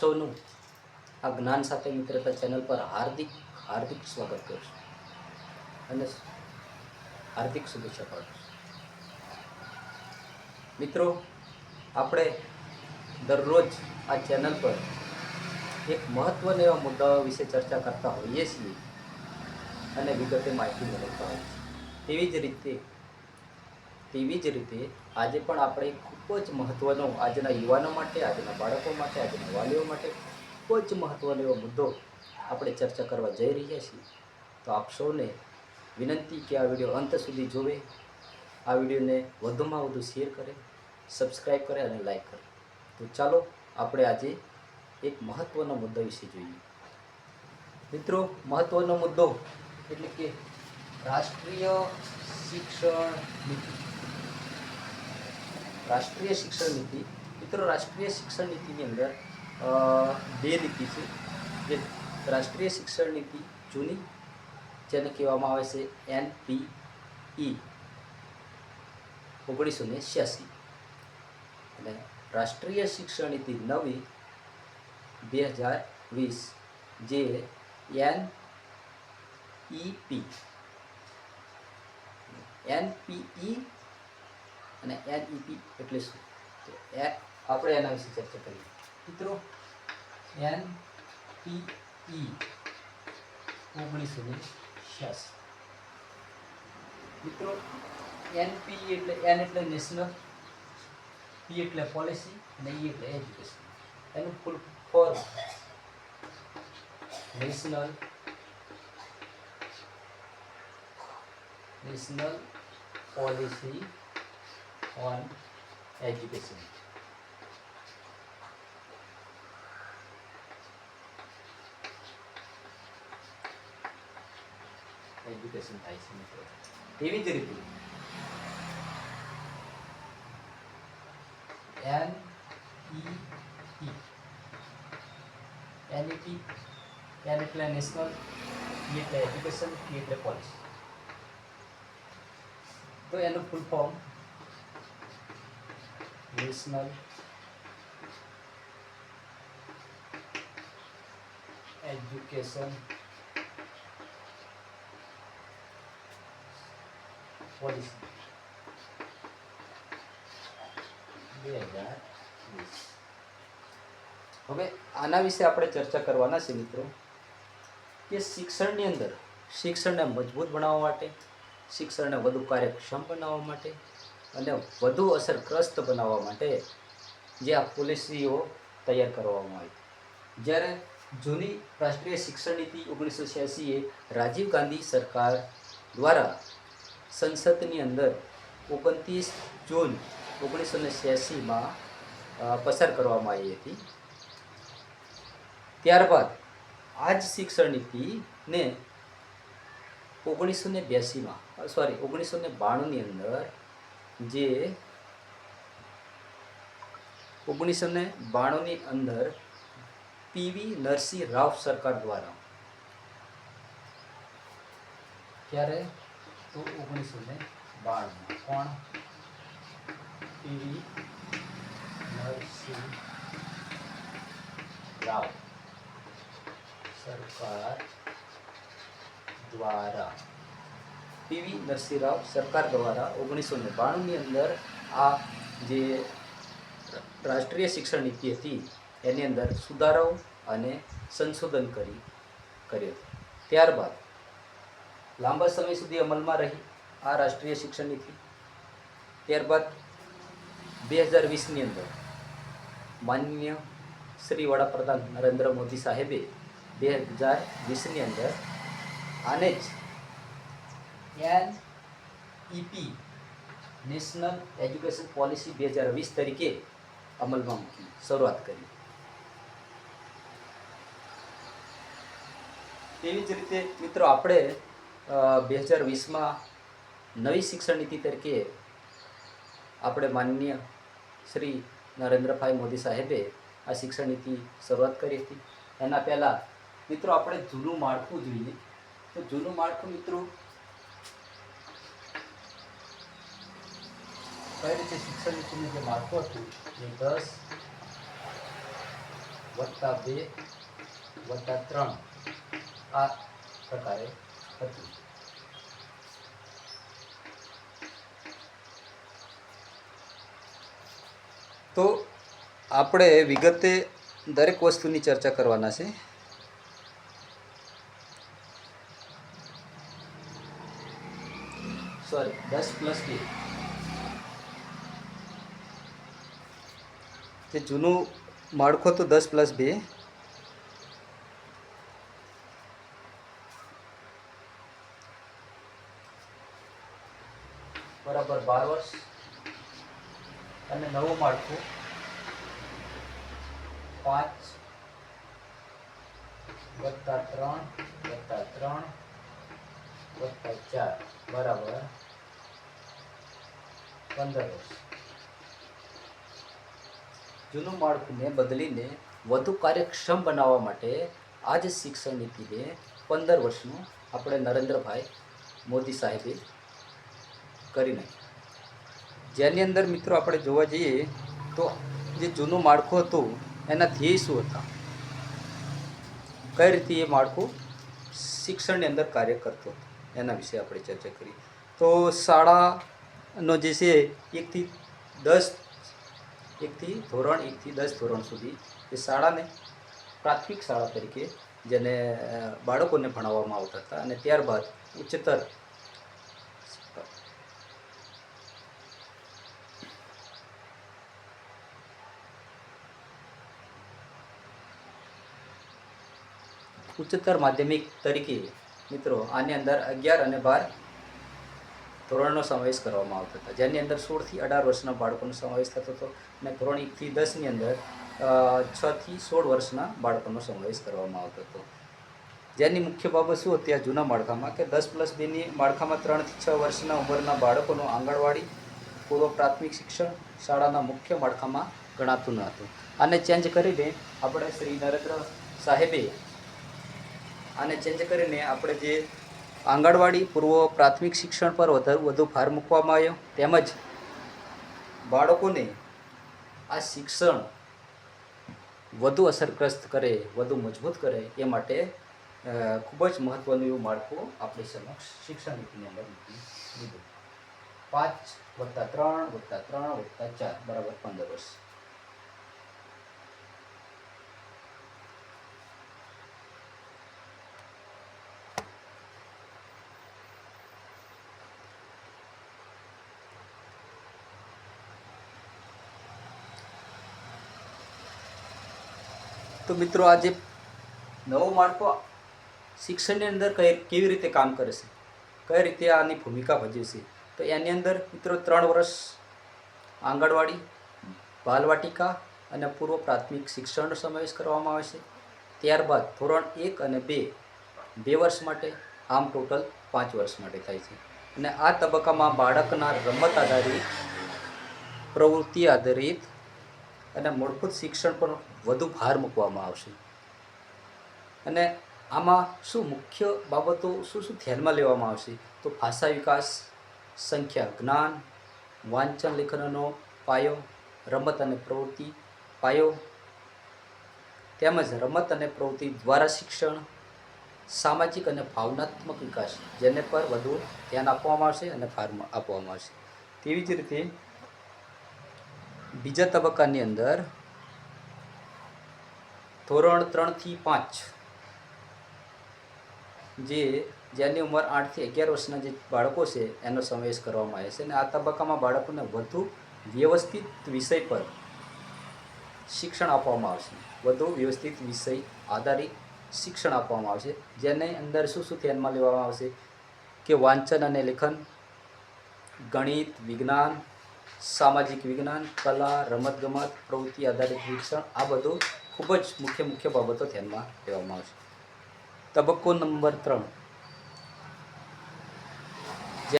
સૌનું આ જ્ઞાન સાથે મિત્રતા ચેનલ પર હાર્દિક હાર્દિક સ્વાગત કરું છું અને હાર્દિક શુભેચ્છા પાઠવું છું. મિત્રો, આપણે દરરોજ આ ચેનલ પર એક મહત્વના એવા મુદ્દાઓ વિશે ચર્ચા કરતા હોઈએ છીએ અને વિગતે માહિતી મેળવતા હોઈએ છીએ. તેવી જ રીતે આજે પણ આપણે ખૂબ જ મહત્ત્વનો આજના યુવાનો માટે, આજના બાળકો માટે, આજના વાલીઓ માટે ખૂબ જ મહત્ત્વનો એવો મુદ્દો આપણે ચર્ચા કરવા જઈ રહ્યા છીએ. તો આપ સૌને વિનંતી કે આ વિડીયો અંત સુધી જોવે, આ વિડીયોને વધુમાં વધુ શેર કરે, સબસ્ક્રાઈબ કરે અને લાઈક કરે. તો ચાલો આપણે આજે એક મહત્ત્વનો મુદ્દા વિશે જોઈએ. મિત્રો, મહત્ત્વનો મુદ્દો એટલે કે રાષ્ટ્રીય શિક્ષણ નીતિ. રાષ્ટ્રીય શિક્ષણ નીતિ. મિત્રો, રાષ્ટ્રીય શિક્ષણ નીતિની અંદર બે નીતિ છે. જે રાષ્ટ્રીય શિક્ષણ નીતિ જૂની, જેને કહેવામાં આવે છે NPE 1986, અને રાષ્ટ્રીય શિક્ષણ નીતિ નવી 2020, જે NEP. NPE અને NEP એટલે શું? તો આપણે એના વિશે ચર્ચા કરીએ. મિત્રો, NPE 1986. મિત્રો, NPE એટલે N એટલે નેશનલ, P એટલે પોલિસી અને E એટલે એજ્યુકેશન. એનું full form national policy on education. Education થાય છે મિત્રો. તેવી જ રીતે NEP N એટલે નેશનલ, E એટલે એજ્યુકેશન, P એટલે પોલિસી. તો એનું full form national education policy 2020. હવે આના વિશે આપણે ચર્ચા કરવાના છે મિત્રો, કે શિક્ષણની અંદર શિક્ષણને મજબૂત બનાવવા માટે, શિક્ષણને વધુ કાર્યક્ષમ બનાવવા માટે અને વધુ અસરગ્રસ્ત બનાવવા માટે જે આ પોલિસીઓ તૈયાર કરવામાં આવી. જ્યારે જૂની રાષ્ટ્રીય શિક્ષણ નીતિ 1986 એ રાજીવ ગાંધી સરકાર દ્વારા સંસદની અંદર 29 જૂન 1986માં પસાર કરવામાં આવી હતી. ત્યારબાદ આ જ શિક્ષણ નીતિને 1992ની અંદર જે 1992ની અંદર PV નરસિંહ રાવ સરકાર દ્વારા, ત્યારે તો 1992 કોણ? PV નરસિંહ રાવ સરકાર દ્વારા, PV નરસિંહ રાવ સરકાર દ્વારા 1992ની અંદર આ જે રાષ્ટ્રીય શિક્ષણ નીતિ હતી એની અંદર સુધારાઓ અને સંશોધન કર્યું. ત્યારબાદ લાંબા સમય સુધી અમલમાં રહી આ રાષ્ટ્રીય શિક્ષણ નીતિ. ત્યારબાદ 2020ની અંદર માનનીય શ્રી વડાપ્રધાન નરેન્દ્ર મોદી સાહેબે 2020ની અંદર આને જ NEP નેશનલ એજ્યુકેશન પોલિસી 2020 તરીકે અમલમાં મૂકી શરૂઆત કરી. તેવી જ રીતે મિત્રો, આપણે 2020માં નવી શિક્ષણ નીતિ તરીકે આપણે માનનીય શ્રી નરેન્દ્રભાઈ મોદી સાહેબે આ શિક્ષણ નીતિ શરૂઆત કરી હતી. એના પહેલાં મિત્રો આપણે જૂનું માળખું જોઈએ. તો જૂનું માળખું મિત્રો કઈ રીતે શિક્ષણ નીતિનું જે માળખું હતું એ 10 +2 +3 આ પ્રકારે હતું. તો આપણે વિગતે દરેક વસ્તુની ચર્ચા કરવાના છે. સોરી 10+2 જે જૂનું માળખું હતું 10+2 બરાબર 12 વર્ષ અને નવું માળખું 5 +3 +3 +4 બરાબર 15 વર્ષ. જૂનું માળખુંને બદલીને વધુ કાર્યક્ષમ બનાવવા માટે આ જ શિક્ષણ નીતિને 15 વર્ષનું આપણે નરેન્દ્રભાઈ મોદી સાહેબે કરી નાખ્યું. જેની અંદર મિત્રો આપણે જોવા જઈએ તો જે જૂનું માળખું હતું એના ધ્યેય શું હતા, કઈ રીતે એ માળખું શિક્ષણની અંદર કાર્ય કરતું હતું એના વિશે આપણે ચર્ચા કરી. તો શાળાનો જે છે ધોરણ 1 થી 10 ધોરણ સુધી એ શાળાને પ્રાથમિક શાળા તરીકે જેને બાળકોને ભણાવવામાં આવતા હતા અને ત્યારબાદ ઉચ્ચતર માધ્યમિક તરીકે મિત્રો આની અંદર 11 અને 12 ધોરણનો સમાવેશ કરવામાં આવતો હતો, જેની અંદર 16 થી 18 વર્ષના બાળકોનો સમાવેશ થતો હતો અને ધોરણ 1 થી 10ની અંદર 6 થી 16 વર્ષના બાળકોનો સમાવેશ કરવામાં આવતો હતો. જેની મુખ્ય બાબત શું હતી આ જૂના માળખામાં કે 10+2ની માળખામાં 3 થી 6 વર્ષના ઉંમરના બાળકોનું આંગણવાડી પૂર્વ પ્રાથમિક શિક્ષણ શાળાના મુખ્ય માળખામાં ગણાતું ન હતું. આને ચેન્જ કરીને આપણે શ્રી નરેન્દ્ર સાહેબે આપણે જે આંગણવાડી પૂર્વ પ્રાથમિક શિક્ષણ પર વધુ ભાર મૂકવામાં આવ્યો, તેમજ બાળકોને આ શિક્ષણ વધુ અસરગ્રસ્ત કરે, વધુ મજબૂત કરે એ માટે ખૂબ જ મહત્ત્વનું એવું માળખું આપણી સમક્ષ શિક્ષણ નીતિની અંદર મૂકી દીધું. 5 +3 +3 +4 બરાબર 15 વર્ષ. તો મિત્રો આ જે નવો માળખું શિક્ષણની અંદર કેવી રીતે કામ કરે છે, કઈ રીતે આની ભૂમિકા ભજવે છે, તો એની અંદર મિત્રો 3 વર્ષ આંગણવાડી, બાલવાટિકા અને પૂર્વ પ્રાથમિક શિક્ષણનો સમાવેશ કરવામાં આવે છે. ત્યારબાદ ધોરણ 1 અને 2 વર્ષ માટે, આમ ટોટલ 5 વર્ષ માટે થાય છે. અને આ તબક્કામાં બાળકના રમત આધારિત, પ્રવૃત્તિ આધારિત અને મૂળભૂત શિક્ષણ પર વધુ ભાર મૂકવામાં આવશે. અને આમાં શું મુખ્ય બાબતો શું ધ્યાનમાં લેવામાં આવશે તો ભાષા વિકાસ, સંખ્યા, જ્ઞાન, વાંચન લેખનનો પાયો, રમત અને પ્રવૃત્તિ પાયો, તેમજ રમત અને પ્રવૃત્તિ દ્વારા શિક્ષણ, સામાજિક અને ભાવનાત્મક વિકાસ જેને પર વધુ ધ્યાન આપવામાં આવશે અને ભાર આપવામાં આવશે. તેવી જ રીતે બીજા તબક્કાની અંદર ધોરણ 3 થી 5 જેની ઉંમર 8 થી 11 વર્ષના જે બાળકો છે એનો સમાવેશ કરવામાં આવે છે. અને આ તબક્કામાં બાળકોને વધુ વ્યવસ્થિત વિષય પર શિક્ષણ આપવામાં આવશે, વધુ વ્યવસ્થિત વિષય આધારિત શિક્ષણ આપવામાં આવશે. જેની અંદર શું ધ્યાનમાં લેવામાં આવશે કે વાંચન અને લેખન, ગણિત, વિજ્ઞાન, સામાજિક વિજ્ઞાન, કલા, રમતગમત, પ્રવૃત્તિ આધારિત શિક્ષણ, આ બધું ખૂબ જ મુખ્ય બાબતો ધ્યાનમાં લેવામાં આવશે. તબક્કો નંબર 3